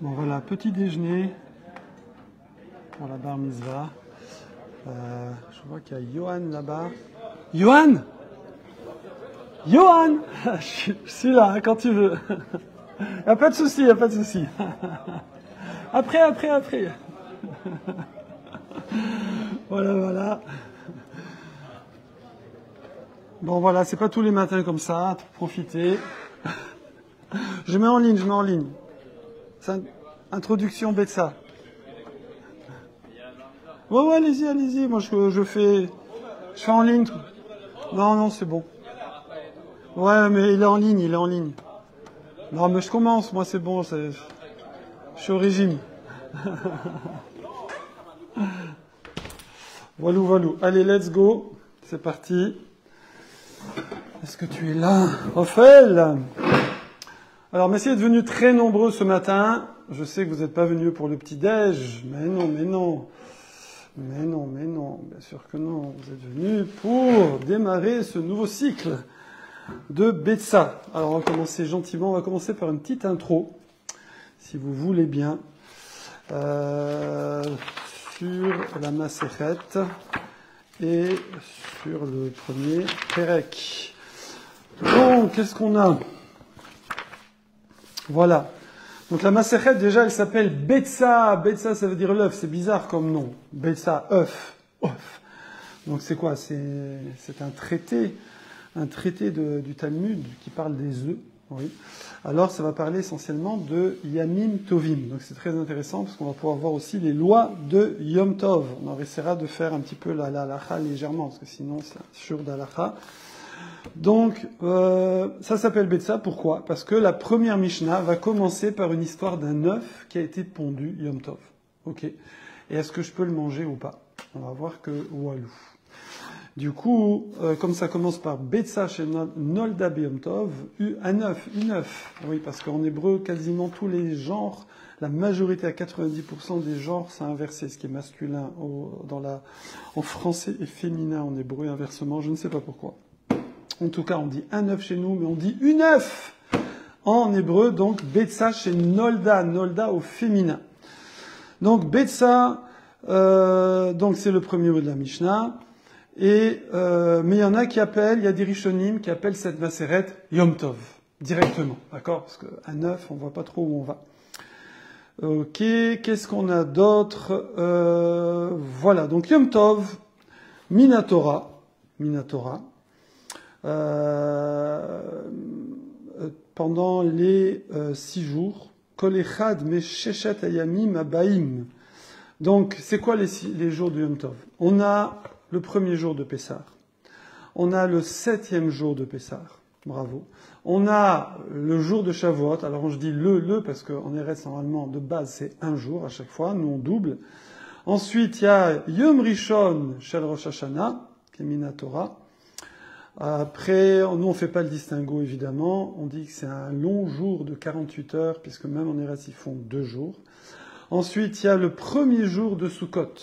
Bon voilà, petit déjeuner pour la bar mitzvah. Je vois qu'il y a Johan là-bas. Johan! Johan! Je suis là, hein, quand tu veux. Y a pas de souci, y a pas de souci. Après. Voilà. Bon voilà, c'est pas tous les matins comme ça, profitez. Je mets en ligne. C'est introduction Betsa. Ouais, allez-y. Moi, je fais en ligne. Non, c'est bon. Ouais, mais il est en ligne. Non, mais je commence. Moi, c'est bon. Je suis au régime. Voilou. Allez, let's go. C'est parti. Est-ce que tu es là, Raphaël? Alors, messieurs êtes venus très nombreux ce matin. Je sais que vous n'êtes pas venus pour le petit-déj. Mais non. Bien sûr que non. Vous êtes venus pour démarrer ce nouveau cycle de Betsa. Alors, on va commencer gentiment. On va commencer par une petite intro, si vous voulez bien, sur la Masechet et sur le premier Pérec. Donc, qu'est-ce qu'on a? Voilà. Donc la Masechet, déjà, elle s'appelle Betsa. Betsa, ça veut dire l'œuf. C'est bizarre comme nom. Betsa, œuf. Donc c'est quoi? C'est un traité du Talmud qui parle des œufs. Oui. Alors ça va parler essentiellement de Yamim Tovim. Donc c'est très intéressant parce qu'on va pouvoir voir aussi les lois de Yom Tov. On essaiera de faire un petit peu la halacha légèrement parce que sinon c'est un shur d'halacha. Donc, ça s'appelle Betsa. Pourquoi? Parce que la première Mishnah va commencer par une histoire d'un œuf qui a été pondu Yom Tov. Ok. Et est-ce que je peux le manger ou pas? On va voir que walou. Du coup, comme ça commence par Betsa chez Nolda Yom Tov, un œuf, une œuf. Oui, parce qu'en hébreu, quasiment tous les genres, la majorité à 90% des genres, c'est inversé. Ce qui est masculin en français et féminin en hébreu, inversement. Je ne sais pas pourquoi. En tout cas, on dit un œuf chez nous, mais on dit une œuf en hébreu. Donc, Betsa chez Nolda au féminin. Donc, Betsa, donc c'est le premier mot de la Mishnah. Mais il y en a il y a des Rishonim qui appellent cette Maseret Yom Tov, directement. D'accord? Parce qu'un œuf, on voit pas trop où on va. Ok, qu'est-ce qu'on a d'autre? Voilà, donc Yom Tov, Minatora. Pendant les 6 jours, Kol Echad Mesheshet Ayamim Abaim. Donc, c'est quoi les jours de Yom Tov? On a le premier jour de Pessah. On a le 7e jour de Pessah. Bravo. On a le jour de Shavuot. Alors, je dis le parce qu'en Eretz, normalement, de base, c'est un jour à chaque fois. Nous, on double. Ensuite, il y a Yom Rishon Shel Rosh Hashanah, qui est Minatora. Après, nous, on fait pas le distinguo, évidemment. On dit que c'est un long jour de 48 heures, puisque même en Eretz, ils font 2 jours. Ensuite, il y a le premier jour de Sukkot.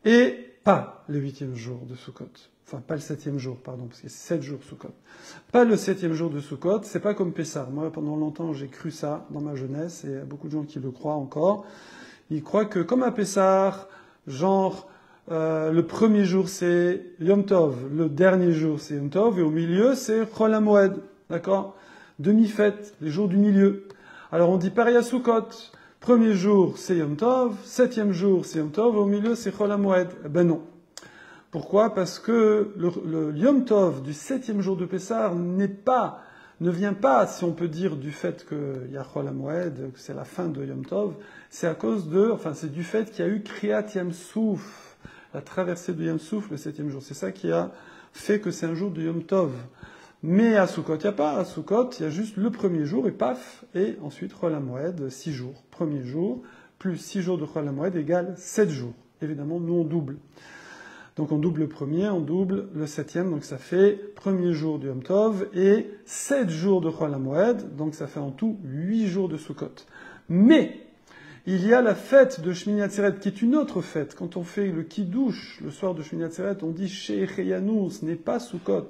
Et pas le 8e jour de Sukkot. Enfin, pas le 7e jour, pardon, parce que c'est 7 jours Sukkot. Pas le 7e jour de Sukkot, c'est pas comme Pessah. Moi, pendant longtemps, j'ai cru ça dans ma jeunesse, et il y a beaucoup de gens qui le croient encore. Ils croient que, comme à Pessah, genre, le premier jour, c'est Yom Tov. Le dernier jour, c'est Yom Tov. Et au milieu, c'est Chol HaMoed. D'accord? Demi-fête, les jours du milieu. Alors, on dit pareil à Sukkot. Premier jour, c'est Yom Tov. 7e jour, c'est Yom Tov. Et au milieu, c'est Chol HaMoed. Ben non. Pourquoi? Parce que le Yom Tov du 7e jour de Pessah ne vient pas, si on peut dire, du fait qu'il y a Chol HaMoed, que c'est la fin de Yom Tov. C'est c'est du fait qu'il y a eu Kriyat Yam Souf. La traversée de Yom Souf, le 7e jour. C'est ça qui a fait que c'est un jour de Yom Tov. Mais à Sukkot, il n'y a pas. À Sukkot, il y a juste le premier jour, et paf, et ensuite Chol HaMoed, 6 jours. Premier jour, plus 6 jours de Chol HaMoed égale 7 jours. Évidemment, nous, on double. Donc, on double le premier, on double le 7e, donc ça fait premier jour de Yom Tov, et 7 jours de Chol HaMoed, donc ça fait en tout 8 jours de Sukkot. Mais, il y a la fête de Shmini Atzeret, qui est une autre fête. Quand on fait le Kiddush, le soir de Shmini Atzeret, on dit She'echeyanu, ce n'est pas Sukkot.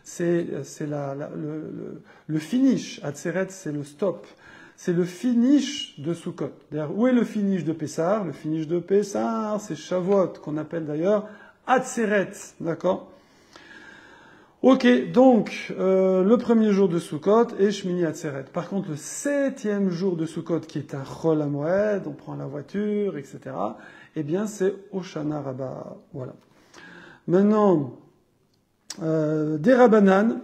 C'est le finish. Atzeret, c'est le stop. c'est le finish de Sukkot. D'ailleurs, où est le finish de Pessah? Le finish de Pessah, c'est Shavuot, qu'on appelle d'ailleurs Atzeret, d'accord? Ok, donc le premier jour de Sukkot est Shmini Atzeret. Par contre, le 7e jour de Sukkot, qui est un Chol HaMoed, on prend la voiture, etc., eh bien c'est Hoshana Rabbah. Voilà. Maintenant, des Rabbanan,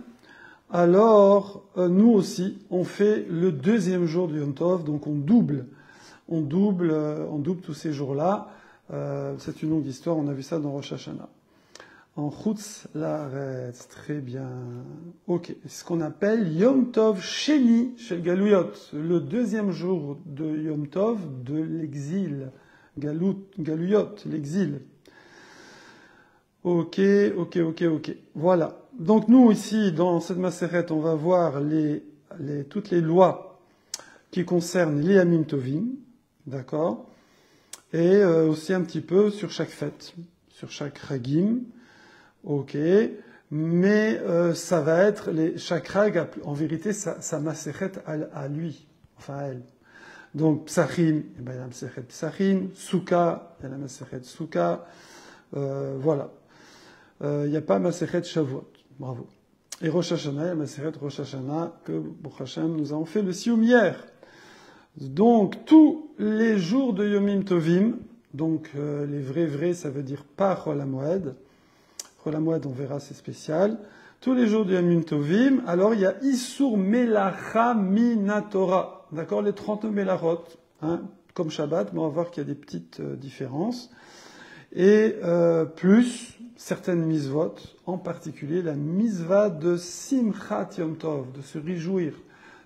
alors nous aussi, on fait le 2e jour du Yom Tov, donc on double tous ces jours-là. C'est une longue histoire, on a vu ça dans Rosh Hashanah. En Chutz Laaretz, très bien. Ok, c'est ce qu'on appelle Yom Tov Sheni Shel Galuyot, le 2e jour de Yom Tov de l'exil. Galuyot, l'exil. Ok. Voilà. Donc nous ici, dans cette Maseret, on va voir toutes les lois qui concernent les Yamim Tovim, d'accord, et aussi un petit peu sur chaque fête, sur chaque Ragim. Ok, mais ça va être chaque rag, en vérité, sa maseret à lui, enfin à elle. Donc Psachim, il y a la maseret Psachim, Souka, il y a la maseret Souka, voilà. Il n'y a pas maseret Shavuot, bravo. Et Rosh Hashanah, il y a maseret Rosh Hashanah que Baruch Hashem nous avons fait le Sioum hier. Donc tous les jours de Yomim Tovim, donc les vrais, ça veut dire pas Chol HaMoed. La moed, on verra, c'est spécial. Tous les jours du Yamim Tovim, alors il y a Isur Melacha Minatora. D'accord, les 39 Melachot, hein, comme Shabbat, mais on va voir qu'il y a des petites différences. Et plus certaines misvot, en particulier la misva de Simchat Yom Tov, de se réjouir.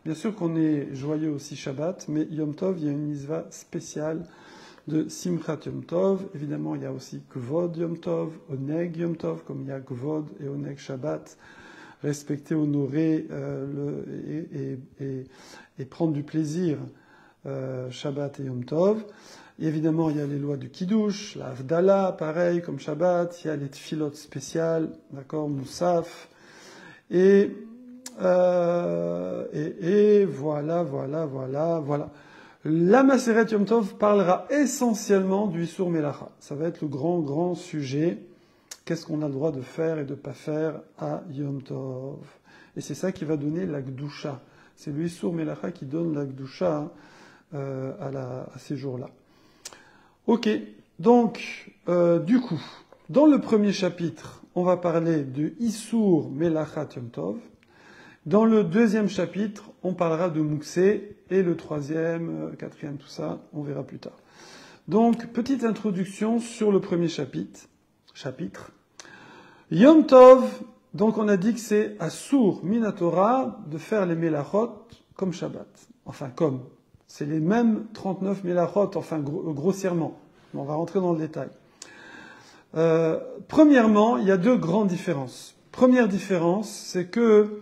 Bien sûr qu'on est joyeux aussi Shabbat, mais Yom Tov, il y a une misva spéciale de Simchat Yom Tov. Évidemment, il y a aussi Kvod Yom Tov, Oneg Yom Tov, comme il y a Kvod et Oneg Shabbat, respecter, honorer et prendre du plaisir Shabbat et Yom Tov. Et évidemment, il y a les lois du Kiddush, la Havdalah, pareil, comme Shabbat, il y a les Tfilot spéciales, d'accord, Moussaf, et voilà. La Maseret Yom Tov parlera essentiellement du Isur Melacha. Ça va être le grand sujet. Qu'est-ce qu'on a le droit de faire et de ne pas faire à Yom Tov? Et c'est ça qui va donner la Gdusha. C'est le Isur Melacha qui donne la Gdusha à ces jours-là. Ok, donc, du coup, dans le premier chapitre, on va parler de Isur Melachat Yom Tov. Dans le 2e chapitre, on parlera de Mouksé, et le 3e, 4e, tout ça, on verra plus tard. Donc, petite introduction sur le premier chapitre. Yom Tov, donc on a dit que c'est Asur Minatora de faire les Melachot comme Shabbat. Enfin, comme. C'est les mêmes 39 Melachot, enfin grossièrement. On va rentrer dans le détail. Premièrement, il y a 2 grandes différences. Première différence, c'est que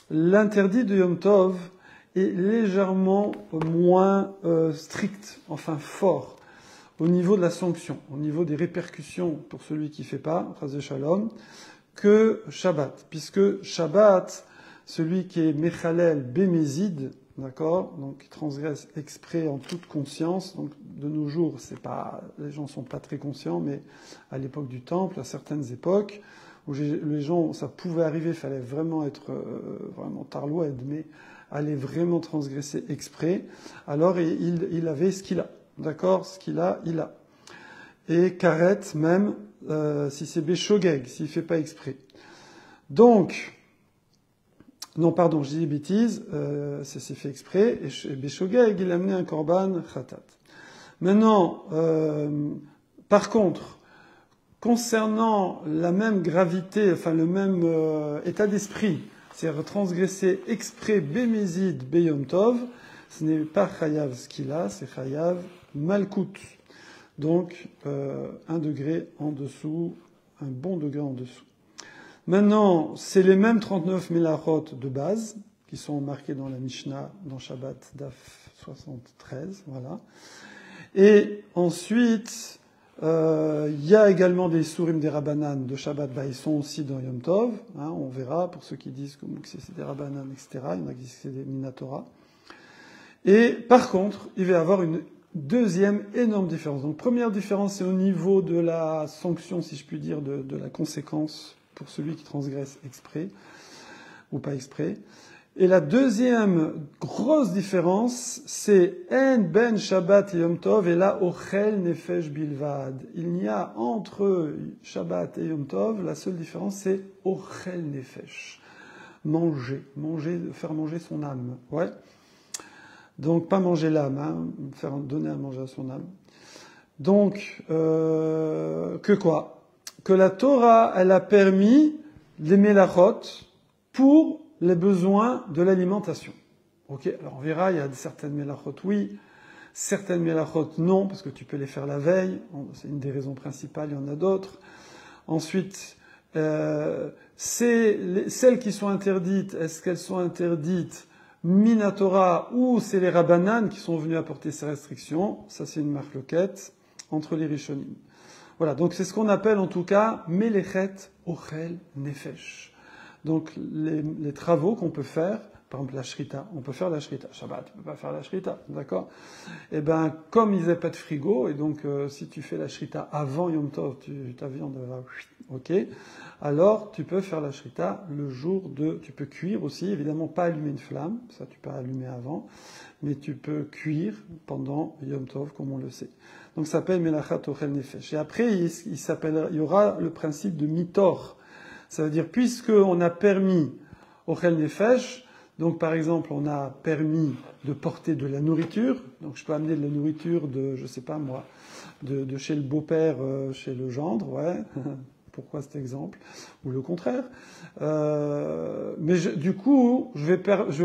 l'interdit de Yom Tov est légèrement moins strict, enfin fort, au niveau de la sanction, au niveau des répercussions pour celui qui ne fait pas, Chazé Shalom, que Shabbat. Puisque Shabbat, celui qui est Mechalel Bémézid, d'accord, donc qui transgresse exprès en toute conscience, donc de nos jours, les gens ne sont pas très conscients, mais à l'époque du Temple, à certaines époques, où les gens, ça pouvait arriver, il fallait vraiment être vraiment tarloïde, mais aller vraiment transgresser exprès, alors il avait ce qu'il a. D'accord? Ce qu'il a, il a. Et karet même, si c'est béchogeg, s'il ne fait pas exprès. Donc, non, pardon, je dis des bêtises, ça s'est fait exprès, et béchogeg, il a amené un korban khatat. Maintenant, par contre, concernant la même gravité, enfin le même état d'esprit, c'est-à-dire transgresser exprès bémézid beyom tov, ce n'est pas chayav ce qu'il a, c'est chayav malkout. Donc, 1 degré en dessous, un bon degré en dessous. Maintenant, c'est les mêmes 39 melachot de base, qui sont marqués dans la Mishnah, dans Shabbat, Daf 73, voilà. Et ensuite, il y a également des Surim des Rabbanan de Shabbat, ils sont aussi dans Yom Tov, hein, on verra, pour ceux qui disent que c'est des Rabbanan, etc., il y en a qui disent que c'est des Minatora. Et par contre, il va y avoir une deuxième énorme différence. Donc première différence, c'est au niveau de la sanction, si je puis dire, de la conséquence pour celui qui transgresse exprès ou pas exprès. Et la deuxième grosse différence, c'est En ben Shabbat et Yom Tov, et là, Ochel Nefesh Bilvad. Il n'y a entre Shabbat et Yom Tov, la seule différence, c'est Ochel Nefesh. Manger, faire manger son âme. Ouais. Donc, pas manger l'âme, hein, faire donner à manger à son âme. Donc, que quoi? Que la Torah, elle a permis les melachot pour les besoins de l'alimentation. Ok, alors on verra, il y a certaines melachot oui, certaines melachot non, parce que tu peux les faire la veille, c'est une des raisons principales, il y en a d'autres. Ensuite, celles qui sont interdites, est-ce qu'elles sont interdites Minatora ou c'est les Rabbanan qui sont venus apporter ces restrictions? Ça c'est une marloquette entre les Rishonim. Voilà, donc c'est ce qu'on appelle en tout cas Melechet Ochel Nefesh. Donc les travaux qu'on peut faire, par exemple la shrita, on peut faire la shrita. Shabbat, tu peux pas faire la shrita, d'accord? Eh ben, comme ils n'avaient pas de frigo, et donc si tu fais la shrita avant Yom Tov, ta viande va, ok, alors tu peux faire la shrita le jour de... Tu peux cuire aussi, évidemment pas allumer une flamme, ça tu peux allumer avant, mais tu peux cuire pendant Yom Tov, comme on le sait. Donc ça s'appelle Melachat Ochel Nefesh. Et après, il y aura le principe de mitor. Ça veut dire, puisqu'on a permis Ochel Nefesh, donc par exemple, on a permis de porter de la nourriture, donc je peux amener de la nourriture de, je sais pas moi, de chez le beau-père, chez le gendre, ouais, pourquoi cet exemple? Ou le contraire. Mais du coup, je vais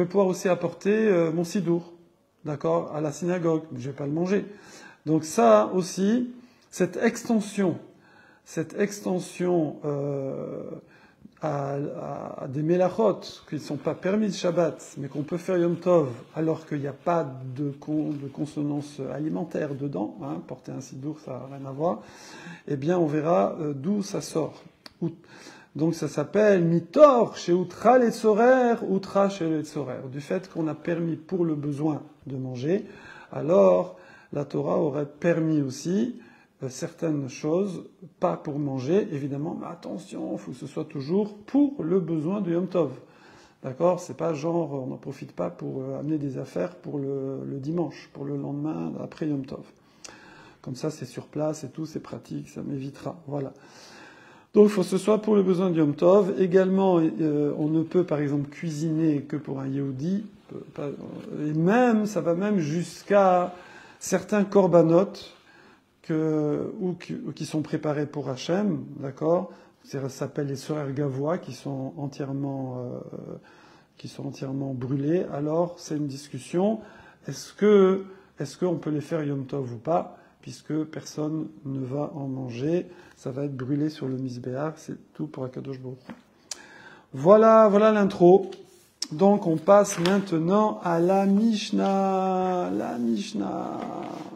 pouvoir aussi apporter mon sidour, d'accord, à la synagogue, mais je vais pas le manger. Donc ça aussi, cette extension à des mélachot qui ne sont pas permis de Shabbat, mais qu'on peut faire Yom Tov, alors qu'il n'y a pas de consonance alimentaire dedans, hein, porter un sidour, ça n'a rien à voir, eh bien on verra d'où ça sort. Donc ça s'appelle mitor chez Outra les Tzorer, Outra chez les Tzorer. Du fait qu'on a permis pour le besoin de manger, alors la Torah aurait permis aussi certaines choses, pas pour manger, évidemment, mais attention, il faut que ce soit toujours pour le besoin du Yom Tov. D'accord? C'est pas genre, on n'en profite pas pour amener des affaires pour le dimanche, pour le lendemain, après Yom Tov. Comme ça, c'est sur place et tout, c'est pratique, ça m'évitera. Voilà. Donc, il faut que ce soit pour le besoin du Yom Tov. Également, on ne peut, par exemple, cuisiner que pour un Yehudi. Et même, ça va même jusqu'à certains korbanot, qui sont préparés pour Hachem, d'accord? Ça s'appelle les Sorer Gavois, qui sont entièrement brûlés. Alors, c'est une discussion. Est-ce qu'on peut les faire Yom Tov ou pas? Puisque personne ne va en manger. Ça va être brûlé sur le Mizbeach. C'est tout pour Akadosh Baruch Hu. Voilà l'intro. Donc, on passe maintenant à la Mishnah. La Mishnah.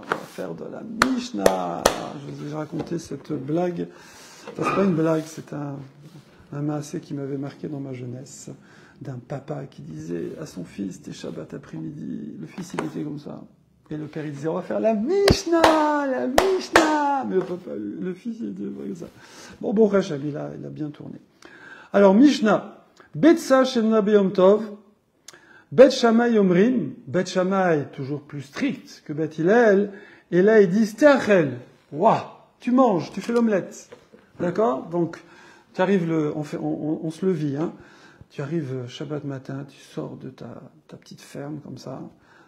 On va faire de la Mishnah. Je vous ai raconté cette blague. Enfin, c'est pas une blague, c'est un maasé qui m'avait marqué dans ma jeunesse. D'un papa qui disait à son fils, c'était Shabbat après-midi. Le fils, il était comme ça. Et le père, il disait, on va faire la Mishnah, la Mishnah. Mais le fils, il était comme ça. Bon, Rachel, il a bien tourné. Alors, Mishnah. Betsa Shemna Beyom Tov, Bet Shammai Omrim, Bet Shammai toujours plus strict que Bet Hillel, et là ils disent Teachel, waouh, tu manges, tu fais l'omelette, d'accord? Donc tu arrives on se le vit, hein. Tu arrives Shabbat matin, tu sors de ta petite ferme comme ça,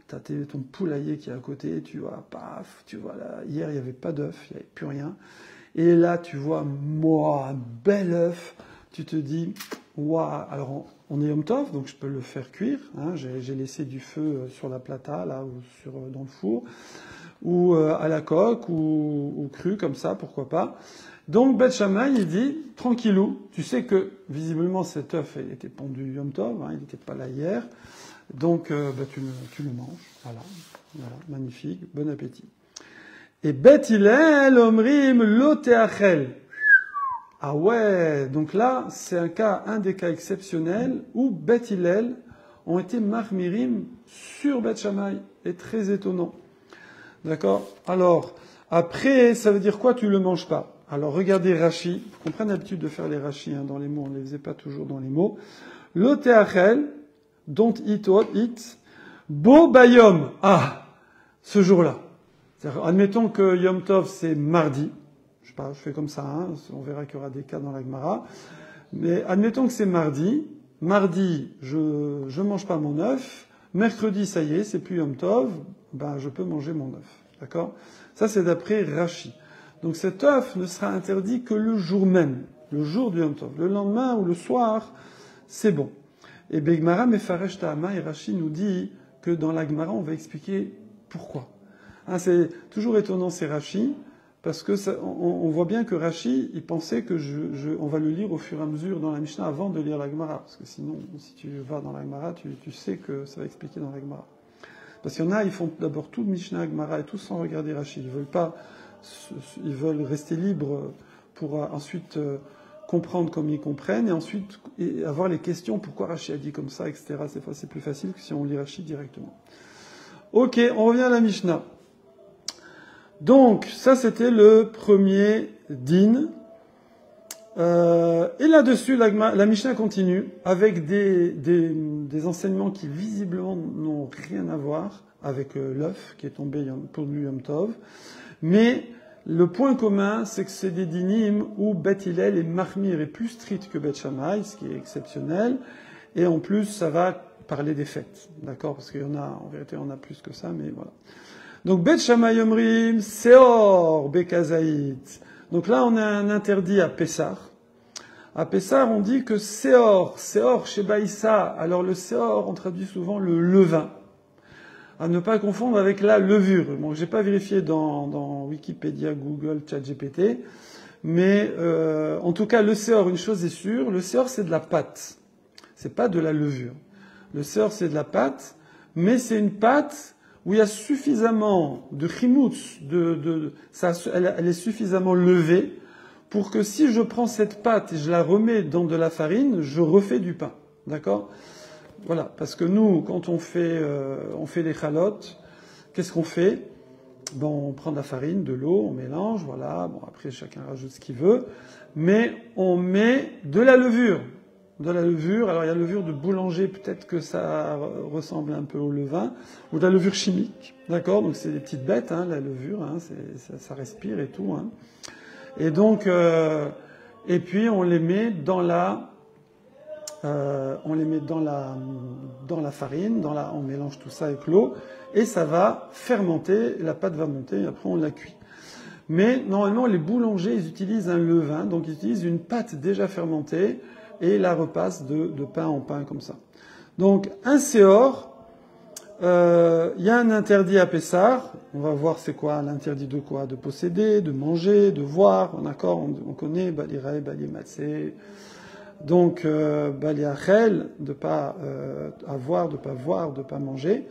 t'as ton poulailler qui est à côté, tu vois, paf, tu vois là, hier il y avait pas d'œuf, il y avait plus rien, et là tu vois, moi, un bel œuf. Tu te dis, waouh, alors on est Yom Tov, donc je peux le faire cuire. Hein, j'ai laissé du feu sur la plata, là, ou dans le four, ou à la coque, ou cru, comme ça, pourquoi pas. Donc Bet Shammai, il dit, tranquillou, tu sais que, visiblement, cet œuf, il était pondu Yom Tov, hein, il n'était pas là hier, donc tu le manges. Voilà, magnifique, bon appétit. Et Bet Hillel, Omrim, lo teachel. Ah ouais, donc là, c'est un des cas exceptionnels où Bet Hillel, ont été marmirim sur Beth Shammai. Et très étonnant. D'accord? Alors, après, ça veut dire quoi? Tu le manges pas. Alors, regardez Rashi. Faut qu'on prenne l'habitude de faire les Rashi dans les mots. On ne les faisait pas toujours dans les mots. L'oteachel, don't eat what eat. Bo bayom. Ah, ce jour-là. Admettons que Yom Tov, c'est mardi. Je sais pas, je fais comme ça, hein. On verra qu'il y aura des cas dans la Gemara. Mais admettons que c'est mardi. Mardi, je mange pas mon œuf. Mercredi, ça y est, c'est plus Yom Tov. Ben, je peux manger mon œuf. D'accord? Ça, c'est d'après Rashi. Donc cet œuf ne sera interdit que le jour même. Le jour du Yom Tov. Le lendemain ou le soir, c'est bon. Et Begmara Mefaresh Ta'ama et Rashi nous dit que dans la Gemara, on va expliquer pourquoi. Hein, c'est toujours étonnant, c'est Rashi, parce que on voit bien que Rashi, il pensait que on va le lire au fur et à mesure dans la Mishnah avant de lire la Gemara. Parce que sinon, si tu vas dans la Gemara, tu sais que ça va expliquer dans la Gemara. Parce qu'il y en a, ils font d'abord tout Mishnah, Gemara et tout sans regarder Rashi. Ils veulent rester libres pour ensuite comprendre comme ils comprennent et ensuite avoir les questions pourquoi Rashi a dit comme ça, etc. C'est plus facile que si on lit Rashi directement. Ok, on revient à la Mishnah. Donc, ça c'était le premier din. Et là-dessus, la Mishnah continue avec des enseignements qui visiblement n'ont rien à voir avec l'œuf qui est tombé pour lui Yom Tov. Mais le point commun, c'est que c'est des dinim où Beth Hillel et Mahmir est plus strict que Beth Shammai, ce qui est exceptionnel. Et en plus, ça va parler des fêtes. D'accord? Parce qu'il y en a, en vérité, on a plus que ça, mais voilà. Donc, Beth Shammai Omrim, Seor Bekazaït. Donc là, on a un interdit à Pessah. À Pessah, on dit que Seor chez Baïssa. Alors le Seor, on traduit souvent le levain. À ne pas confondre avec la levure. Bon, j'ai pas vérifié dans Wikipédia, Google, ChatGPT. Mais en tout cas, le Seor, une chose est sûre, le Seor, c'est de la pâte. C'est pas de la levure. Le Seor, c'est de la pâte, mais c'est une pâte où il y a suffisamment de chimoutz, elle est suffisamment levée pour que si je prends cette pâte et je la remets dans de la farine, je refais du pain. D'accord? Voilà. Parce que nous, quand on fait les chalotes, qu'est-ce qu'on fait? Bon, on prend de la farine, de l'eau, on mélange, voilà. Bon, après, chacun rajoute ce qu'il veut. Mais on met de la levure. De la levure. Alors, il y a la levure de boulanger, peut-être que ça ressemble un peu au levain. Ou de la levure chimique. D'accord? Donc, c'est des petites bêtes, hein, la levure, hein, ça respire et tout, hein. Et donc, et puis on les met dans la farine, on mélange tout ça avec l'eau, et ça va fermenter, la pâte va monter, et après on la cuit. Mais normalement, les boulangers, ils utilisent un levain, donc ils utilisent une pâte déjà fermentée, et la repassent de pain en pain comme ça. Donc, un séor, il y a un interdit à Pessah. On va voir c'est quoi l'interdit de quoi? De posséder, de manger, de voir. D'accord, on connaît Balirae, Balimatsé. Donc Baliachel, de pas avoir, de pas voir, de pas manger.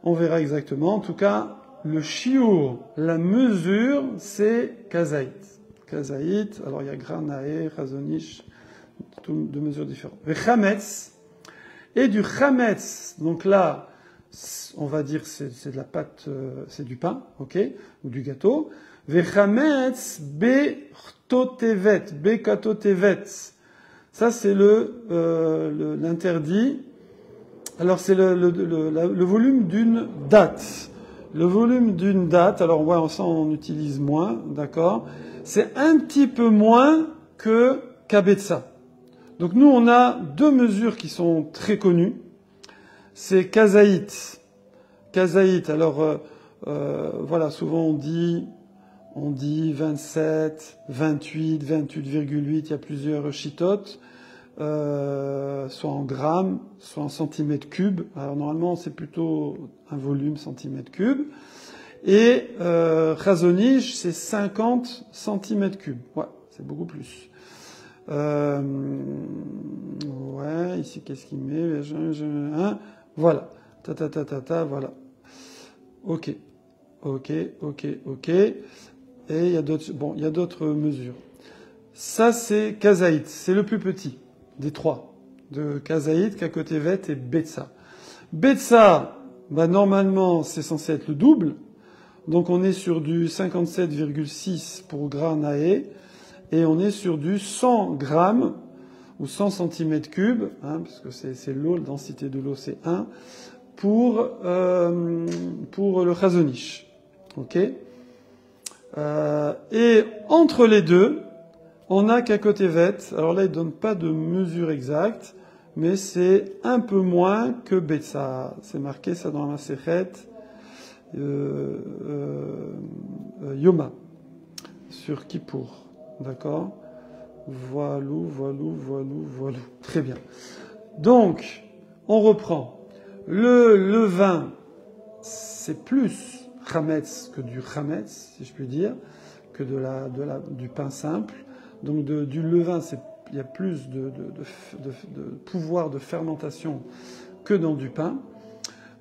On verra exactement. En tout cas, le shiur, la mesure, c'est kazaït. Kazaït. Alors il y a granae, chazonish, deux mesures différentes. Le chametz et du chametz. Donc là, on va dire c'est de la pâte, c'est du pain, ok, ou du gâteau. Vechametz bechtotevet, bekatotevet. Ça c'est l'interdit. Alors c'est le volume d'une date. Le volume d'une date. Alors ouais, ça on utilise moins, d'accord. C'est un petit peu moins que kabetza. Donc nous on a deux mesures qui sont très connues. C'est kazaït. Kazaït, alors voilà, souvent on dit 27, 28, 28,8, il y a plusieurs chitotes, soit en grammes, soit en centimètres cubes. Alors normalement c'est plutôt un volume centimètres cubes. Et chazonish, c'est 50 centimètres cubes. Ouais, c'est beaucoup plus. Ouais, ici qu'est-ce qu'il met? Voilà. Voilà. Ok. Et il y a d'autres mesures. Ça, c'est kazaït. C'est le plus petit des trois. De kazaït, kakotevet et betsa. Betsa, normalement, c'est censé être le double. Donc on est sur du 57,6 pour Granae. Et on est sur du 100 grammes ou 100 centimètres cubes, puisque c'est l'eau, la densité de l'eau c'est 1, pour le chazonish. Ok. Et entre les deux, on a Kakotevet. Alors là, il ne donne pas de mesure exacte, mais c'est un peu moins que Betsa. C'est marqué ça dans la Masechet Yoma, sur Kippour. D'accord? Voilou. Très bien. Donc, on reprend. Le levain, c'est plus chametz que du chametz, si je puis dire, que du pain simple. Donc, du levain, il y a plus de pouvoir de fermentation que dans du pain.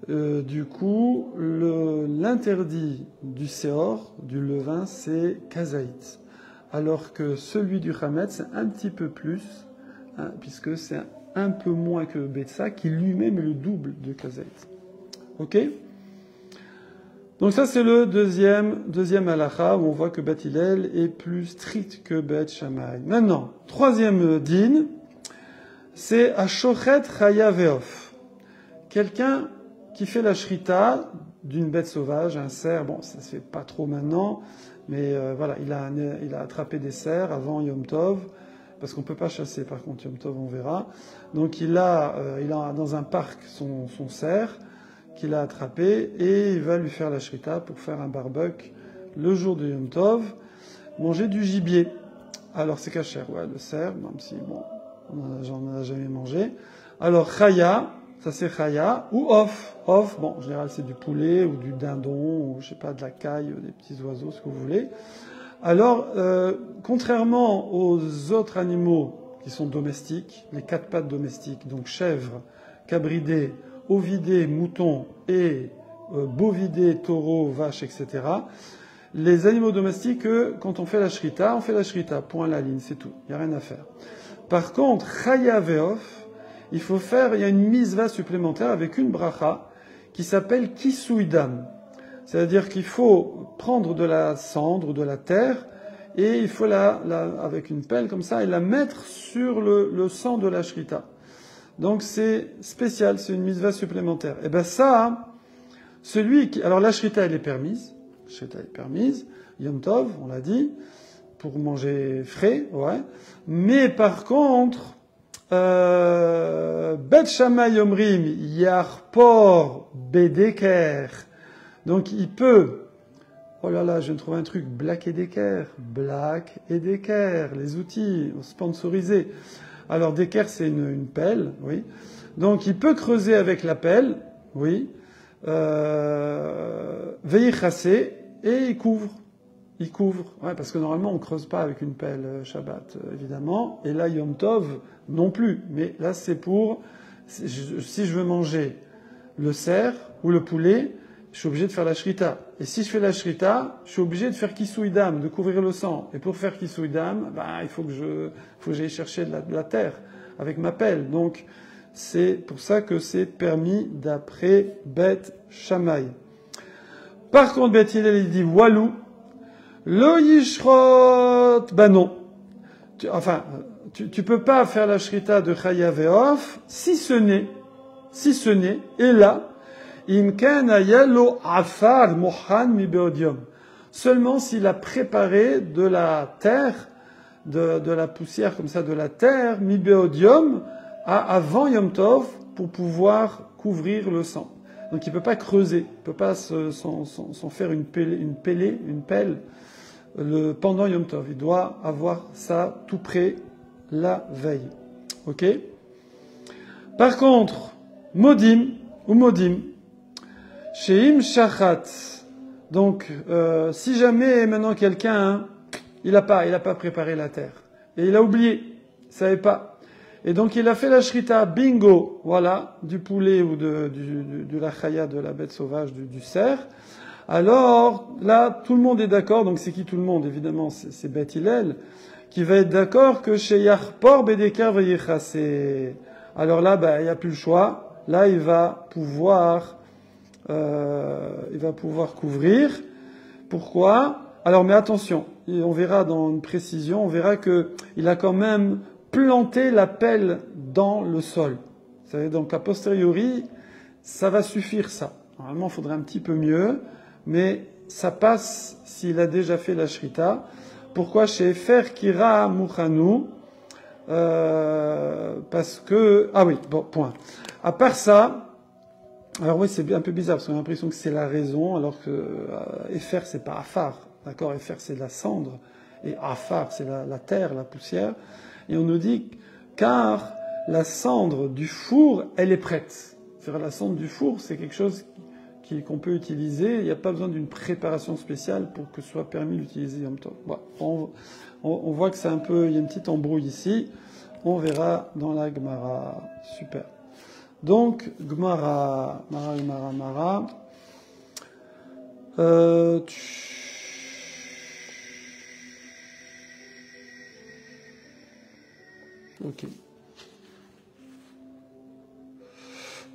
Du coup, l'interdit du séor, du levain, c'est kazaït. Alors que celui du chametz, c'est un petit peu plus, puisque c'est un peu moins que Betsa, qui lui-même est le double de kazaït. Ok? Donc ça, c'est le deuxième halakha, où on voit que Bet Hillel est plus strict que Bet Shammai. Maintenant, troisième din, c'est Ashochet Chaya Veof. Quelqu'un qui fait la shrita d'une bête sauvage, un cerf, bon, ça se fait pas trop maintenant, mais voilà, il a attrapé des cerfs avant Yom Tov, parce qu'on peut pas chasser, par contre, Yom Tov, on verra. Donc il a dans un parc son cerf qu'il a attrapé, et il va lui faire la shrita pour faire un barbecue le jour de Yom Tov, manger du gibier. Alors c'est kasher, ouais, le cerf, même si, bon, j'en ai jamais mangé. Alors chaya, ça c'est chaya, ou off. Off, bon, en général c'est du poulet, ou du dindon, ou je sais pas, de la caille, des petits oiseaux, ce que vous voulez. Alors, contrairement aux autres animaux qui sont domestiques, les 4 pattes domestiques, donc chèvre, cabridé, ovidé, mouton et bovidé, taureau, vache, etc., les animaux domestiques, quand on fait la shrita, point à la ligne, c'est tout, il n'y a rien à faire. Par contre, chaya veof, il y a une misva supplémentaire avec une bracha qui s'appelle kisuidam. C'est-à-dire qu'il faut prendre de la cendre, de la terre, et il faut avec une pelle comme ça, et la mettre sur le sang de la shrita. Donc c'est spécial, c'est une misva supplémentaire. Et ben ça, alors la shrita elle est permise, Yom Tov, on l'a dit, pour manger frais, ouais. Mais par contre, Bet Shammai Omrim Yarpor Bedeker. Donc il peut, oh là là, je viens de trouver un truc, Black Decker, les outils sponsorisés. Alors Decker c'est une pelle, oui. Donc il peut creuser avec la pelle, oui. Veillechasser, et il couvre. Ouais, parce que normalement on creuse pas avec une pelle Shabbat, évidemment. Et là Yom Tov non plus. Mais là c'est pour, si je veux manger le cerf ou le poulet, je suis obligé de faire la shrita. Et si je fais la shrita, je suis obligé de faire kisuidam, de couvrir le sang. Et pour faire kisuidam, il faut que j'aille chercher de la terre avec ma pelle. Donc, c'est pour ça que c'est permis d'après Bet Shammai. Par contre, Bet Hillel, il dit, walou, lo yishrot, non. Tu peux pas faire la shrita de Chaya Veof, si ce n'est, et là, seulement s'il a préparé de la terre, de la poussière comme ça, de la terre, mibeodium, avant Yom Tov, pour pouvoir couvrir le sang. Donc il ne peut pas creuser, il ne peut pas s'en faire une pelle, pendant Yom Tov. Il doit avoir ça tout prêt la veille. Ok? Par contre, modim, Sheim Shachat. Donc, si jamais maintenant quelqu'un, il a pas préparé la terre, et il a oublié, il savait pas, et donc il a fait la shrita, bingo, voilà, du poulet ou de la chaya, de la bête sauvage, du cerf. Alors là, tout le monde est d'accord. Donc c'est qui tout le monde? Évidemment, c'est Bet Hillel qui va être d'accord que chez Yarpor Bedeker Veyechassé. Alors là, il n'y a plus le choix. là, il va pouvoir couvrir. Pourquoi? Alors, mais attention, on verra dans une précision, on verra que il a quand même planté la pelle dans le sol. Donc, a posteriori, ça va suffire, ça. Normalement, il faudrait un petit peu mieux, mais ça passe s'il a déjà fait la shrita. Pourquoi chez Fer Kira Mouchanou? Parce que... Ah oui, bon, point. À part ça, alors oui, c'est un peu bizarre, parce qu'on a l'impression que c'est la raison, alors que Efer, c'est pas Afar. D'accord? Efer, c'est la cendre. Et Afar, c'est la terre, la poussière. Et on nous dit, car la cendre du four, elle est prête. C'est-à-dire la cendre du four, c'est quelque chose qu'on peut utiliser. Il n'y a pas besoin d'une préparation spéciale pour que ce soit permis d'utiliser Yom Tov. Bon, on voit que c'est un peu, il y a une petite embrouille ici. On verra dans la Gemara. Super. Donc, Gemara, Mara.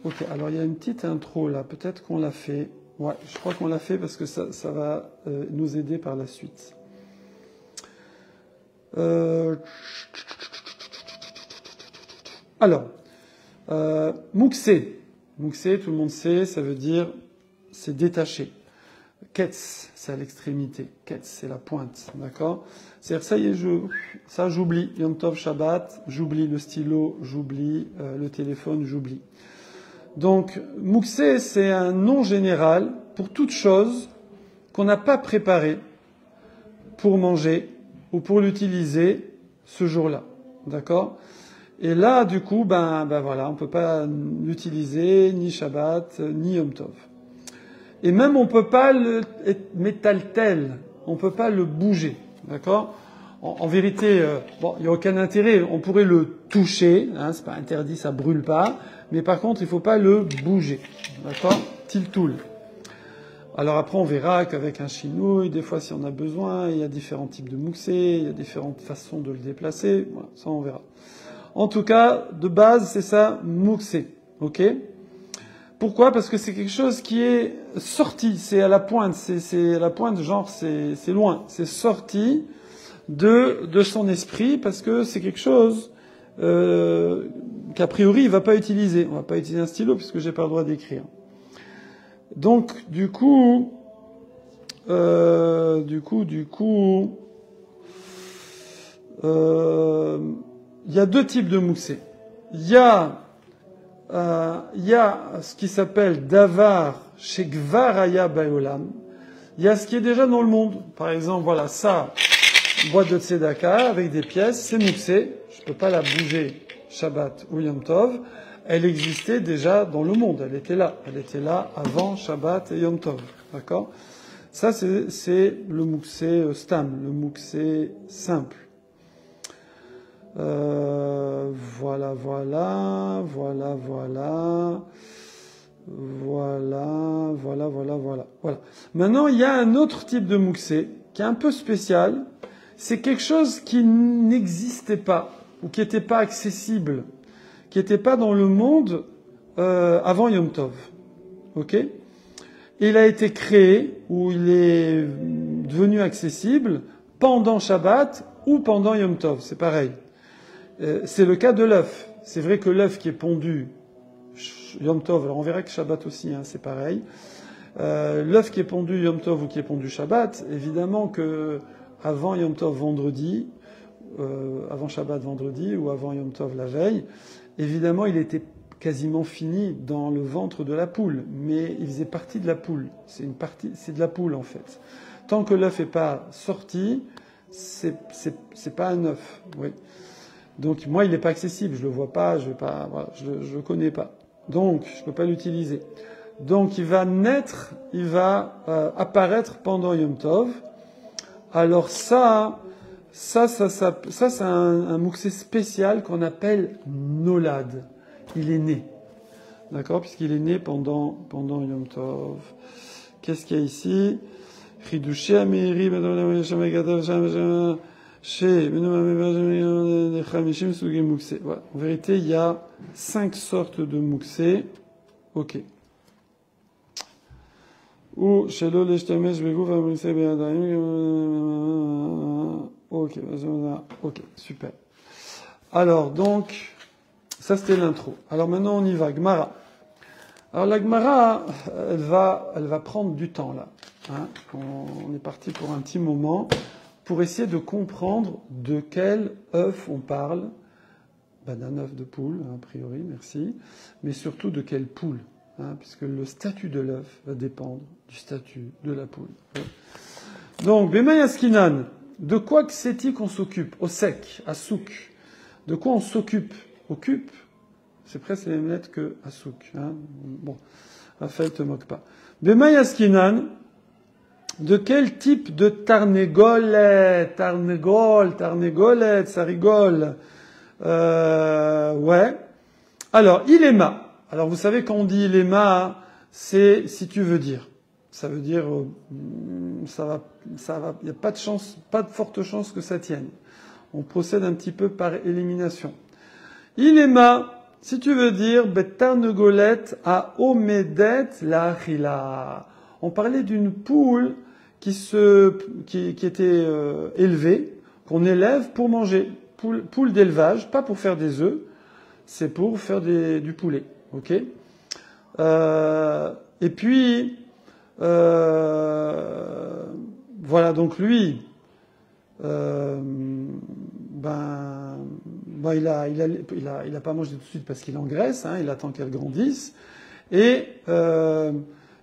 Ok, alors il y a une petite intro là, peut-être qu'on l'a fait. Ouais, je crois qu'on l'a fait parce que ça va nous aider par la suite. Alors, Mouksé. Mouksé, tout le monde sait, ça veut dire c'est détaché. Ketz, c'est à l'extrémité. Ketz, c'est la pointe, d'accord? C'est-à-dire, ça y est, ça j'oublie. Yom Tov Shabbat, j'oublie le stylo, j'oublie le téléphone, j'oublie. Donc, Mouksé, c'est un nom général pour toute chose qu'on n'a pas préparée pour manger ou pour l'utiliser ce jour-là. D'accord? Et là, du coup, ben voilà, on peut pas l'utiliser ni Shabbat, ni Yom Tov. Et même, on peut pas le métaltel, on peut pas le bouger. D'accord? En vérité, bon, il n'y a aucun intérêt. On pourrait le toucher, hein, c'est pas interdit, ça brûle pas. Mais par contre, il faut pas le bouger. D'accord? Tiltoul. Alors après, on verra qu'avec un chinouille, des fois, si on a besoin, il y a différents types de mouxé, il y a différentes façons de le déplacer. Voilà, ça, on verra. En tout cas, de base, c'est ça, mouxé. Ok? Pourquoi? Parce que c'est quelque chose qui est sorti. C'est à la pointe. C'est à la pointe, genre, c'est loin. C'est sorti de son esprit parce que c'est quelque chose qu'a priori il va pas utiliser. On va pas utiliser un stylo puisque j'ai pas le droit d'écrire. Donc du coup, il y a deux types de mouxé. Il y a ce qui s'appelle davar chez Gvaraya Baolam. Il y a ce qui est déjà dans le monde. Par exemple, voilà, ça, boîte de tzedaka avec des pièces, c'est mouxé. Je peux pas la bouger Shabbat ou Yom Tov. Elle existait déjà dans le monde. Elle était là. Elle était là avant Shabbat et Yom Tov. D'accord? Ça, c'est le mouxé stam, le mouxé simple. Voilà. Maintenant, il y a un autre type de mouxé qui est un peu spécial. C'est quelque chose qui n'existait pas ou qui n'était pas accessible, qui n'était pas dans le monde avant Yom Tov. Ok? Il a été créé ou il est devenu accessible pendant Shabbat ou pendant Yom Tov. C'est pareil. C'est le cas de l'œuf. C'est vrai que l'œuf qui est pondu Yom Tov, alors on verra que Shabbat aussi, hein, c'est pareil. L'œuf qui est pondu Yom Tov ou qui est pondu Shabbat, évidemment que avant Yom Tov vendredi, avant Shabbat vendredi ou avant Yom Tov la veille, évidemment il était quasiment fini dans le ventre de la poule, mais il faisait partie de la poule. C'est de la poule en fait. Tant que l'œuf n'est pas sorti, c'est pas un œuf. Oui. Donc moi, il n'est pas accessible, je le vois pas, je le connais pas. Donc je peux pas l'utiliser. Donc il va naître, il va apparaître pendant Yom Tov. Alors ça c'est un mouxé spécial qu'on appelle nolad. Il est né, d'accord, puisqu'il est né pendant Yom Tov. Qu'est-ce qu'il y a ici? Chidushé Amiri, en vérité, il y a 5 sortes de mouxé. Ok. Ou shelo leshtamesh beguf amrisei beyadayim. Ok, ok, super. Alors, donc, ça c'était l'intro. Alors maintenant on y va, Gemara. Alors la Gemara, elle va prendre du temps là. Hein. On est parti pour un petit moment pour essayer de comprendre de quel œuf on parle. Ben, d'un œuf de poule, a priori, merci. Mais surtout de quelle poule, hein, puisque le statut de l'œuf va dépendre du statut de la poule. Donc, Bemayaskinan, de quoi que c'est-il qu'on s'occupe? Au sec, à souk. De quoi on s'occupe? Occupe, c'est presque les mêmes lettres que à souk. Hein. Bon, Raphaël te moque pas. Bemayaskinan, de quel type de tarnégolet? Tarnégolet, ça rigole. Ouais. Alors, ilema. Alors, vous savez, quand on dit ilema, c'est si tu veux dire. Ça veut dire, ça va, il n'y a pas de chance, pas de forte chance que ça tienne. On procède un petit peu par élimination. Ilema, si tu veux dire, betarnegolette à omedet la achila. On parlait d'une poule qui était élevée, qu'on élève pour manger. Poule d'élevage, pas pour faire des œufs, c'est pour faire du poulet. Ok. Et puis voilà, donc lui, il a pas mangé tout de suite parce qu'il engraisse, hein, il attend qu'elle grandisse. Et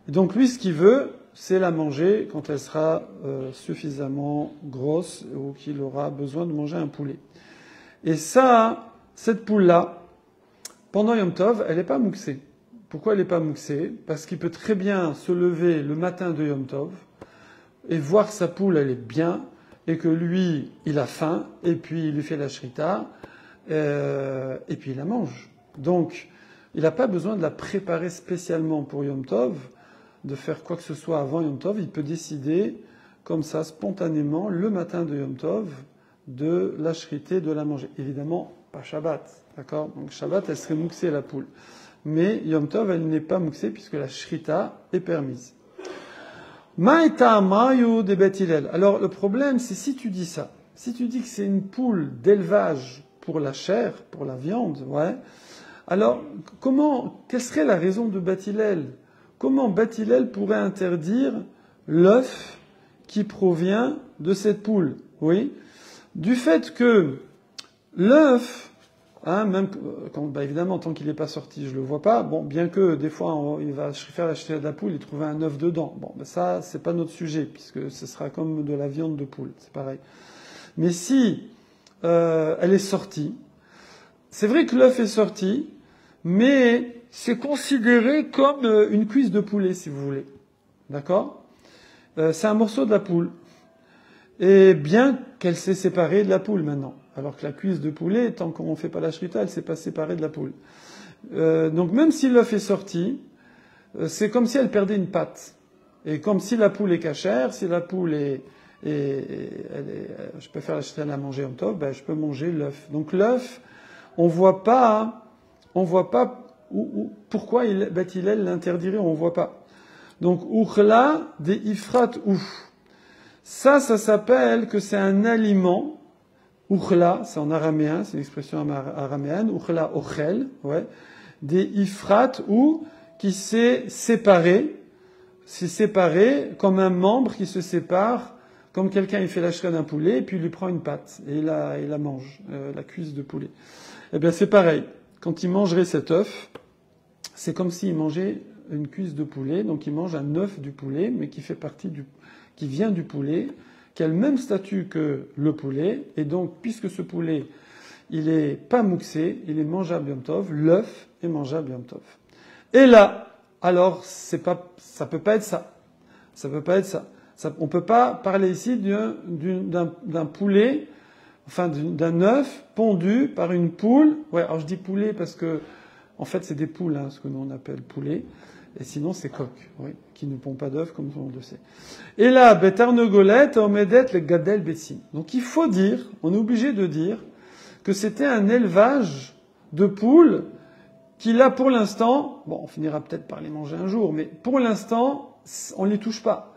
donc lui, ce qu'il veut, c'est la manger quand elle sera suffisamment grosse ou qu'il aura besoin de manger un poulet. Et ça, cette poule-là, pendant Yom Tov, elle n'est pas mouxée. Pourquoi elle n'est pas mouxée? Parce qu'il peut très bien se lever le matin de Yom Tov et voir sa poule, elle est bien, et que lui, il a faim, et puis il lui fait la shrita, et puis il la mange. Donc, il n'a pas besoin de la préparer spécialement pour Yom Tov, de faire quoi que ce soit avant Yom Tov. Il peut décider, comme ça, spontanément, le matin de Yom Tov, de la shriter, de la manger. Évidemment, pas Shabbat, d'accord? Donc Shabbat, elle serait mouxée, la poule. Mais Yom Tov, elle n'est pas mouxée puisque la shrita est permise. Maïta mayu de Bet Hillel. Alors, le problème, c'est si tu dis ça. Si tu dis que c'est une poule d'élevage pour la chair, pour la viande, ouais. Alors, quelle serait la raison de Bet Hillel? Comment Bet Hillel pourrait interdire l'œuf qui provient de cette poule? Oui. Du fait que l'œuf, hein, même quand, évidemment, tant qu'il n'est pas sorti, je le vois pas. Bon, bien que des fois, il va faire la chetée de la poule et trouver un œuf dedans. Bon, ça, c'est pas notre sujet, puisque ce sera comme de la viande de poule, c'est pareil. Mais si elle est sortie, c'est vrai que l'œuf est sorti, mais c'est considéré comme une cuisse de poulet, si vous voulez. D'accord? C'est un morceau de la poule. Et bien qu'elle s'est séparée de la poule maintenant. Alors que la cuisse de poulet, tant qu'on ne fait pas la shrita, elle ne s'est pas séparée de la poule. Donc même si l'œuf est sorti, c'est comme si elle perdait une patte. Et comme si la poule est cachère, si la poule je peux faire la shrita à manger en top, je peux manger l'œuf. Donc l'œuf, on voit pas pourquoi Bet Hillel l'interdirait, on voit pas. Donc uchla de ifrat ouf. Ça s'appelle que c'est un aliment. Uchla, c'est en araméen, c'est une expression araméenne. Uchla ochel, ouais. Des ifrat ou qui s'est séparé comme un membre qui se sépare, comme quelqu'un il fait la shrita d'un poulet et puis il lui prend une patte et il la mange, la cuisse de poulet. Eh bien c'est pareil. Quand il mangerait cet œuf, c'est comme s'il mangeait une cuisse de poulet, donc il mange un œuf du poulet, mais qui vient du poulet, qui a le même statut que le poulet, et donc, puisque ce poulet, il est pas mouxé, il est mangeable Yom Tov, l'œuf est mangeable Yom Tov. Et là, alors, ça peut pas être ça. Ça peut pas être ça. On peut pas parler ici d'un poulet, enfin, d'un œuf pondu par une poule. Ouais, alors je dis poulet parce que, en fait, c'est des poules, hein, ce que nous on appelle poulet. Et sinon, c'est coq, oui, qui ne pond pas d'œufs, comme tout le monde le sait. Et là, betarnegolette, omedet, le gadel bessin. Donc il faut dire, on est obligé de dire, que c'était un élevage de poules qui là, pour l'instant, bon, on finira peut-être par les manger un jour, mais pour l'instant, on ne les touche pas.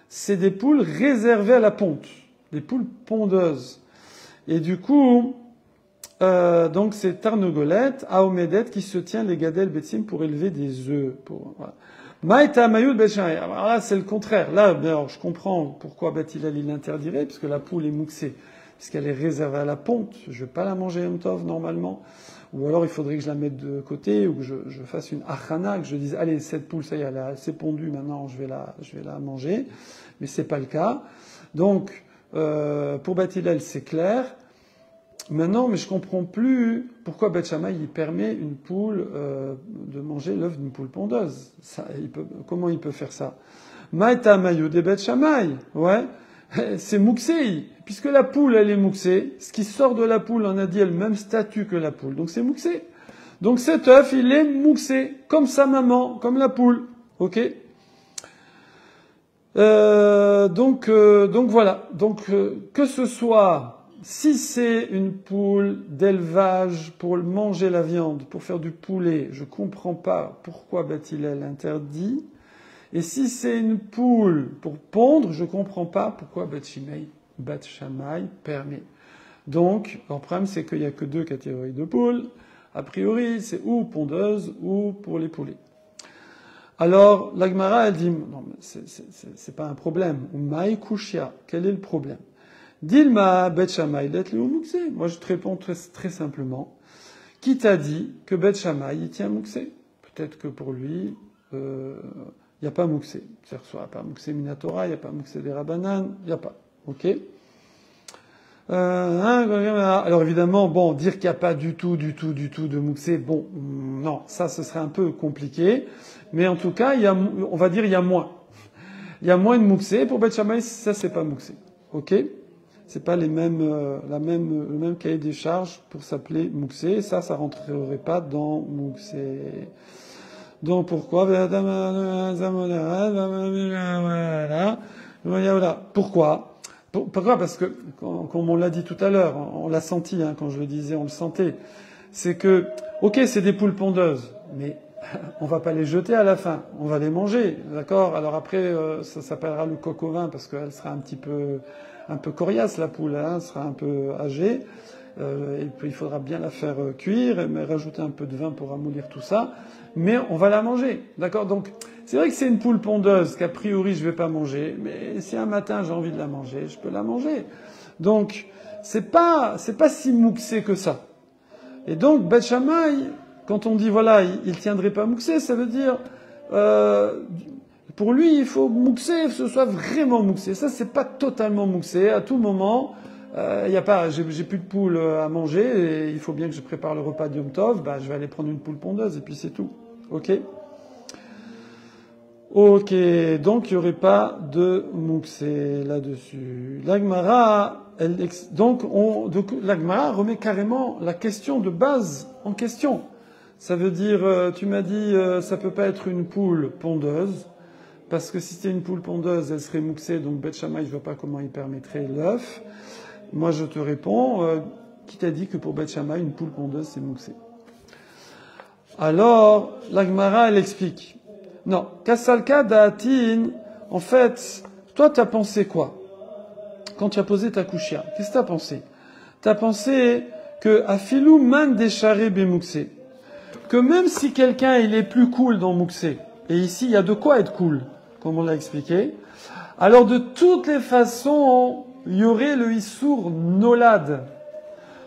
C'est des poules réservées à la ponte, des poules pondeuses. Et du coup, donc c'est Tarnogolette, Aomedet, qui se tient les gadel betsim pour élever des œufs. Voilà. Maïta Mayoud Betchamay. Alors là, c'est le contraire. Là, alors, je comprends pourquoi Beth Hillel il l'interdirait, puisque la poule est mouxée, puisqu'elle est réservée à la ponte. Je vais pas la manger Yom Tov normalement. Ou alors il faudrait que je la mette de côté, ou que je fasse une achana, que je dise, allez, cette poule, ça y est, elle s'est pondue, maintenant je vais la manger. Mais c'est pas le cas. Donc, pour Beth Hillel, c'est clair. Maintenant, mais je comprends plus pourquoi Beth Shammai il permet une poule de manger l'œuf d'une poule pondeuse. Ça, comment il peut faire ça? Maïta Mayu de Beth Shammai, ouais, c'est mouxé. Puisque la poule elle est mouxée, ce qui sort de la poule, on a dit, elle a le même statut que la poule, donc c'est mouxé. Donc cet œuf il est mouxé, comme sa maman, comme la poule, ok? Donc voilà. Donc que ce soit si c'est une poule d'élevage pour manger la viande, pour faire du poulet, je comprends pas pourquoi Beth Hillel interdit. Et si c'est une poule pour pondre, je comprends pas pourquoi Beth Shammai permet. Donc, le problème c'est qu'il y a que deux catégories de poules. A priori, c'est ou pondeuse ou pour les poulets. Alors, la Gemara, elle dit, non, mais c'est pas un problème. Maï kushia, quel est le problème? Dilma Beth Shammai let le mouxé. Moi, je te réponds très simplement. Qui t'a dit que Beth Shammai, il tient mouxé? Peut-être que pour lui, il n'y a pas mouxé. C'est-à-dire, soit il n'y a pas mouxé Minatora, il n'y a pas mouxé des Rabanan, il n'y a pas. Ok? Alors évidemment, bon, dire qu'il n'y a pas du tout de mouxé, bon, non, ça, ce serait un peu compliqué. Mais en tout cas, on va dire, il y a moins. Il y a moins de mouxé. Pour Beth Shammai, ça, c'est pas mouxé. Ok? C'est pas le même cahier des charges pour s'appeler mouxé. Ça rentrerait pas dans mouxé. Donc pourquoi? Pourquoi? Pourquoi? Parce que, comme on l'a dit tout à l'heure, on l'a senti, hein, quand je le disais, on le sentait. C'est que, ok, c'est des poules pondeuses, mais on va pas les jeter à la fin. On va les manger, d'accord? Alors après, ça s'appellera le coq au vin parce qu'elle sera un peu coriace, la poule, hein, elle sera un peu âgée. Et puis il faudra bien la faire cuire, mais rajouter un peu de vin pour ramollir tout ça. Mais on va la manger, d'accord? Donc, c'est vrai que c'est une poule pondeuse qu'a priori je vais pas manger, mais si un matin j'ai envie de la manger, je peux la manger. Donc, c'est pas si mouxé que ça. Et donc, Beth Shammai, quand on dit voilà, il tiendrait pas mouxé, ça veut dire, pour lui, il faut mouxer, que ce soit vraiment mouxé. Ça, c'est pas totalement mouxé. À tout moment, j'ai plus de poule à manger et il faut bien que je prépare le repas de Yom Tov. Bah, je vais aller prendre une poule pondeuse et puis c'est tout. Ok? Ok. Donc, il y aurait pas de mouxé là-dessus. L'Agmara, l'Agmara remet carrément la question de base en question. Ça veut dire, tu m'as dit, ça peut pas être une poule pondeuse. Parce que si c'était une poule pondeuse, elle serait mouxée, donc Beth Shammai, je vois pas comment il permettrait l'œuf. Moi, je te réponds, qui t'a dit que pour Beth Shammai, une poule pondeuse, c'est mouxé? Alors, la Gemara, elle explique. Non, Kassalka Da'atin, en fait, toi, t'as pensé quoi? Quand tu as posé ta kushia, qu'est-ce que t'as pensé? T'as pensé que Afilou man décharé bemouxé. Que même si quelqu'un, il est plus cool dans mouxé, et ici, il y a de quoi être cool, comme on l'a expliqué. Alors, de toutes les façons, il y aurait le Issour Nolad.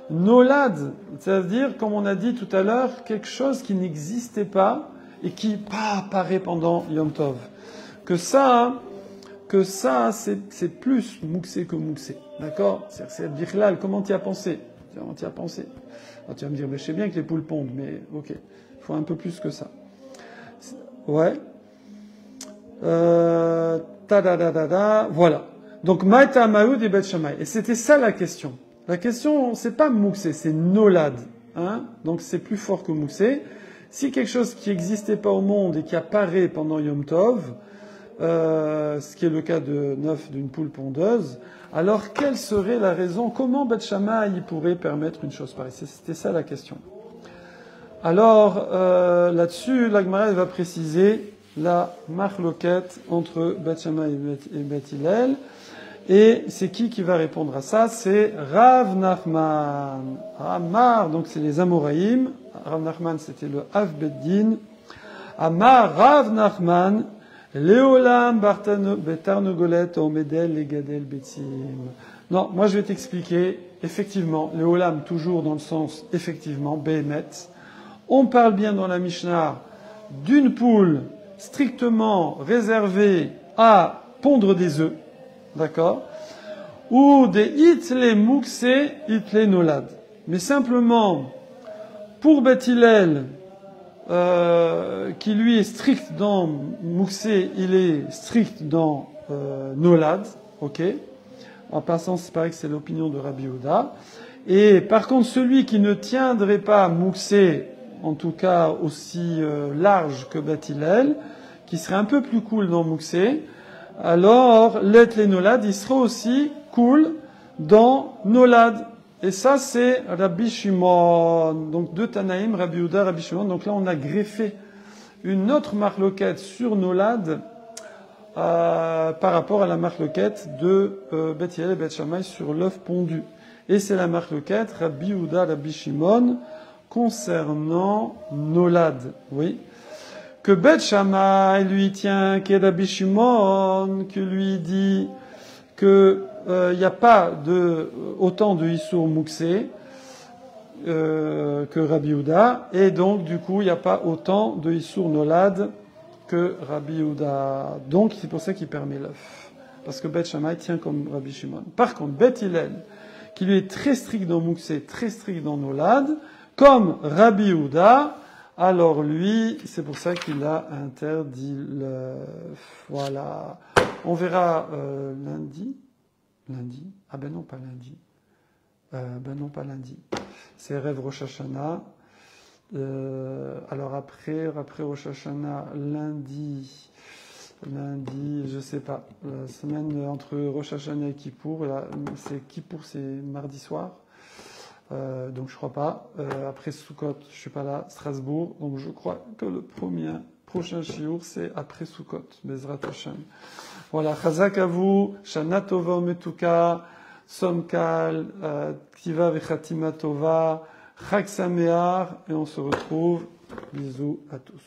Nolad, c'est-à-dire, comme on a dit tout à l'heure, quelque chose qui n'existait pas et qui apparaît pendant Yom Tov. Que ça, c'est plus mouxé que mouxé. D'accord? C'est Bichlal, comment tu y as pensé? Alors, tu vas me dire, mais je sais bien que les poules pondent, mais ok, il faut un peu plus que ça. Ouais. Voilà. Donc, Maïta Maoud et Beth Shammai. Et c'était ça la question. La question, c'est pas mouxé, c'est nolad. Hein? Donc, c'est plus fort que mouxé. Si quelque chose qui n'existait pas au monde et qui apparaît pendant Yom Tov, ce qui est le cas de neuf d'une poule pondeuse, alors quelle serait la raison? Comment Beth Shammai pourrait permettre une chose pareille? C'était ça la question. Alors, là-dessus, la Gemara va préciser la marloquette entre Beth Shammai et Beth Hillel. Et c'est qui va répondre à ça? C'est Rav Nachman. Amar, donc c'est les Amoraïm. Rav Nachman, c'était le Av Beddin. Amar Rav Nachman, Leolam Betarnogolet Omedel Legadel Betzim. Non, moi je vais t'expliquer. Effectivement, Leolam, toujours dans le sens, effectivement, Behemet. On parle bien dans la Mishnah d'une poule strictement réservée à pondre des œufs. D'accord? Ou des itle mukse, itle nolad. Mais simplement, pour Beth Hillel, qui lui est strict dans mukse, il est strict dans nolad. Ok? En passant, c'est pareil que c'est l'opinion de Rabbi Yehuda. Et par contre, celui qui ne tiendrait pas mukse, en tout cas aussi large que Beth Hillel, qui serait un peu plus cool dans mukse, alors, let les nolad, il sera aussi cool dans nolad. Et ça, c'est Rabbi Shimon. Donc, deux Tanaïm, Rabbi Yehuda, Rabbi Shimon. Donc là, on a greffé une autre marloquette sur nolad par rapport à la marloquette de Beth Hillel et Beth Shammai sur l'œuf pondu. Et c'est la marloquette Rabbi Yehuda, Rabbi Shimon concernant nolad. Oui. Que Beth Shammai lui tient, qui est Rabbi Shimon, qui lui dit que il n'y a pas autant de Issour Mouksé que Rabbi Yehuda, et donc du coup il n'y a pas autant de Issour Nolad que Rabbi Yehuda. Donc c'est pour ça qu'il permet l'œuf, parce que Beth Shammai tient comme Rabbi Shimon. Par contre, Beth Hillel, qui lui est très strict dans Mouksé, très strict dans Nolad, comme Rabbi Yehuda, alors lui, c'est pour ça qu'il a interdit l'œuf. Voilà. On verra lundi. Lundi? Ah ben non, pas lundi. Ben non, pas lundi. C'est Rêve Rosh Hashanah. Alors après Rosh Hashanah, lundi, je sais pas. La semaine entre Rosh Hashanah et Kippour, c'est Kippour, c'est mardi soir. Donc je crois pas. Après Sukkot, je suis pas là. Strasbourg. Donc je crois que le prochain shiur, c'est après Sukkot. Bezrat Hashem. Voilà. Chazak à vous. Shana Tova Metuka. Somkal. Ktiva Vechatima Tova. Chag Sameach. Et on se retrouve. Bisous à tous.